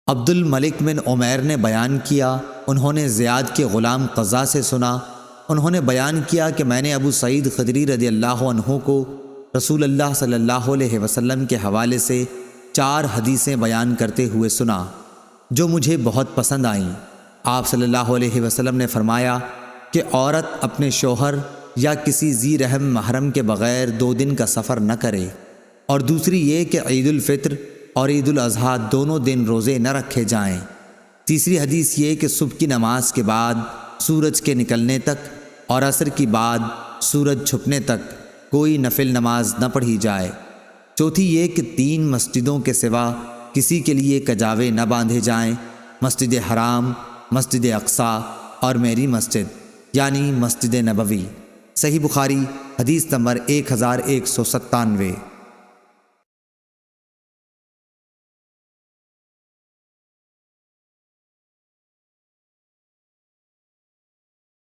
عبد الملک بن عمیر نے بیان کیا، انہوں نے زیاد کے غلام قزا سے سنا، انہوں نے بیان کیا کہ میں نے ابو سعید خدری رضی اللہ عنہ کو رسول اللہ صلی اللہ علیہ وسلم کے حوالے سے 4 حدیثیں بیان کرتے ہوئے سنا جو مجھے بہت پسند آئیں۔ آپ صلی اللہ علیہ وسلم نے فرمایا کہ عورت اپنے شوہر یا کسی ذی رحم محرم کے بغیر 2 دن کا سفر نہ کرے، اور دوسری یہ کہ عید الفطر اور عید الاضحیٰ دونوں دن روزے نہ رکھے جائیں۔ تیسری حدیث یہ کہ صبح کی نماز کے بعد سورج کے نکلنے تک اور عصر کی بعد سورج چھپنے تک کوئی نفل نماز نہ پڑھی جائے۔ چوتھی یہ کہ 3 مسجدوں کے سوا کسی کے لیے کجاوے نہ باندھے جائیں، مسجد حرام، مسجد اقصیٰ اور میری مسجد یعنی مسجد نبوی۔ صحیح بخاری حدیث نمبر 1197۔